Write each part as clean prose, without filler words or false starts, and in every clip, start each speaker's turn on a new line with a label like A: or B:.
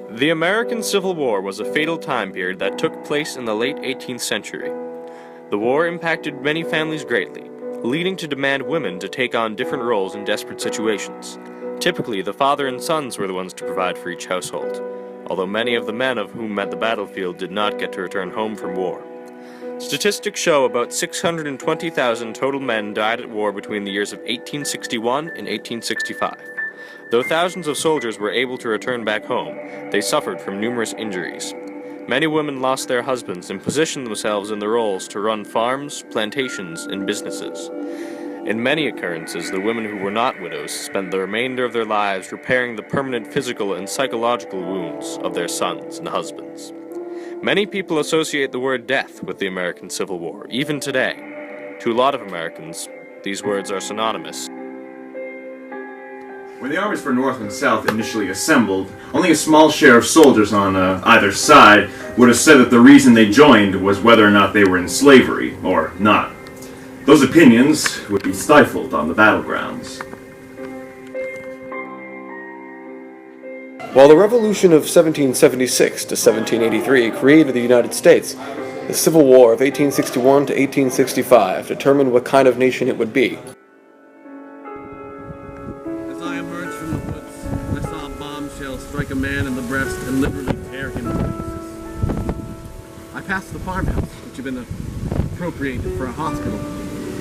A: The American Civil War was a fatal time period that took place in the late 18th century. The war impacted many families greatly, leading to demand women to take on different roles in desperate situations. Typically, the father and sons were the ones to provide for each household, although many of the men of whom met the battlefield did not get to return home from war. Statistics show about 620,000 total men died at war between the years of 1861 and 1865. Though thousands of soldiers were able to return back home, they suffered from numerous injuries. Many women lost their husbands and positioned themselves in the roles to run farms, plantations, and businesses. In many occurrences, the women who were not widows spent the remainder of their lives repairing the permanent physical and psychological wounds of their sons and husbands. Many people associate the word death with the American Civil War, even today. To a lot of Americans, these words are synonymous.
B: When the armies for North and South initially assembled, only a small share of soldiers on either side would have said that the reason they joined was whether or not they were in slavery, or not. Those opinions would be stifled on the battlegrounds.
C: While the Revolution of 1776 to 1783 created the United States, the Civil War of 1861 to 1865 determined what kind of nation it would be.
D: Strike a man in the breast and literally tear him to pieces. I passed the farmhouse, which had been appropriated for a hospital,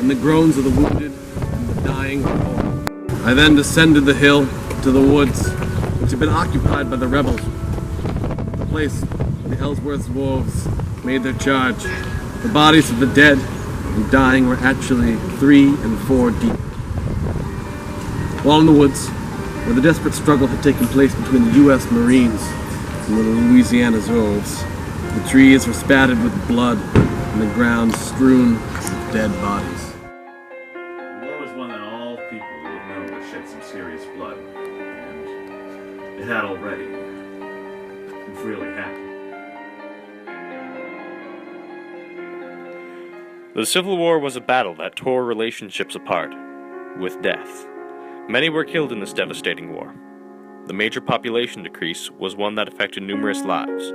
D: and the groans of the wounded and the dying were audible. I then descended the hill to the woods, which had been occupied by the rebels, the place where the Ellsworth wolves made their charge. The bodies of the dead and dying were actually 3 and 4 deep. While in the woods, where the desperate struggle had taken place between the U.S. Marines and the Louisiana Zouaves, the trees were spattered with blood and the ground strewn with dead bodies.
B: War was one that all people would have known would shed some serious blood, and it had already. It really happened.
A: The Civil War was a battle that tore relationships apart, with death. Many were killed in this devastating war. The major population decrease was one that affected numerous lives.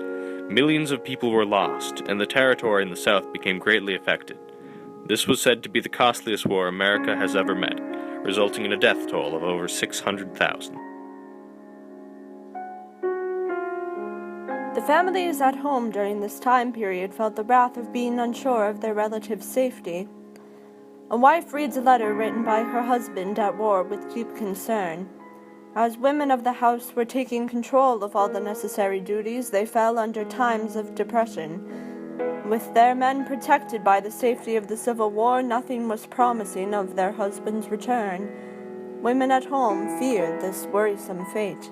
A: Millions of people were lost, and the territory in the South became greatly affected. This was said to be the costliest war America has ever met, resulting in a death toll of over 600,000.
E: The families at home during this time period felt the wrath of being unsure of their relatives' safety. A wife reads a letter written by her husband at war with deep concern. As women of the house were taking control of all the necessary duties, they fell under times of depression. With their men protected by the safety of the Civil War, nothing was promising of their husband's return. Women at home feared this worrisome fate.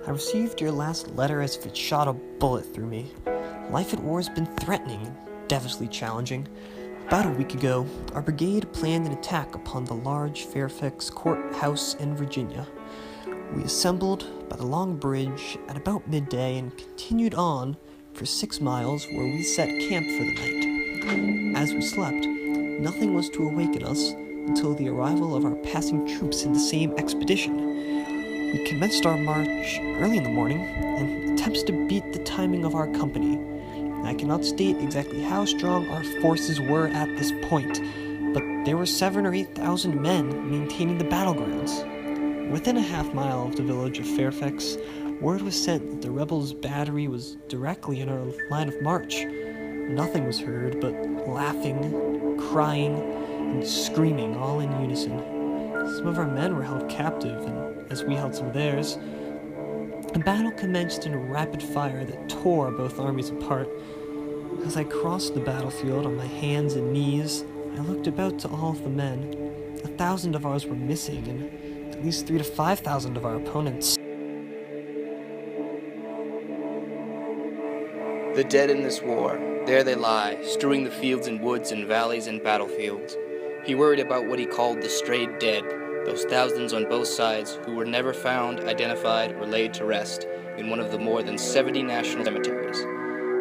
F: I received your last letter as if it shot a bullet through me. Life at war has been threatening, devilishly challenging. About a week ago, our brigade planned an attack upon the large Fairfax courthouse in Virginia. We assembled by the long bridge at about midday and continued on for 6 miles, where we set camp for the night. As we slept, nothing was to awaken us until the arrival of our passing troops in the same expedition. We commenced our march early in the morning in attempts to beat the timing of our company. I cannot state exactly how strong our forces were at this point, but there were 7,000 or 8,000 men maintaining the battlegrounds. Within a half-mile of the village of Fairfax, word was sent that the rebels' battery was directly in our line of march. Nothing was heard but laughing, crying, and screaming all in unison. Some of our men were held captive, and as we held some of theirs, a battle commenced in a rapid fire that tore both armies apart. As I crossed the battlefield on my hands and knees, I looked about to all of the men. 1,000 of ours were missing, and at least 3,000 to 5,000 of our opponents.
G: The dead in this war, there they lie, strewing the fields and woods and valleys and battlefields. He worried about what he called the strayed dead, those thousands on both sides who were never found, identified, or laid to rest in one of the more than 70 national cemeteries.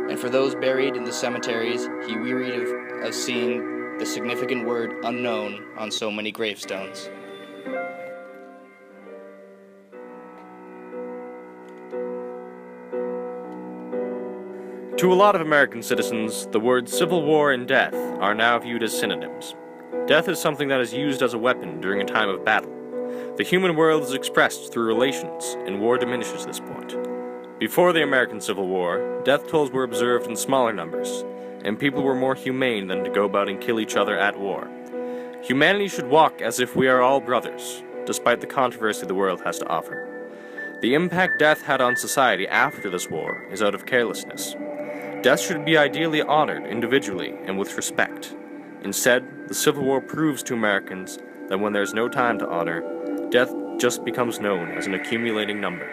G: And for those buried in the cemeteries, he wearied of seeing the significant word unknown on so many gravestones.
A: To a lot of American citizens, the words Civil War and death are now viewed as synonyms. Death is something that is used as a weapon during a time of battle. The human world is expressed through relations, and war diminishes this point. Before the American Civil War, death tolls were observed in smaller numbers, and people were more humane than to go about and kill each other at war. Humanity should walk as if we are all brothers, despite the controversy the world has to offer. The impact death had on society after this war is out of carelessness. Death should be ideally honored individually and with respect. Instead, the Civil War proves to Americans that when there's no time to honor, death just becomes known as an accumulating number.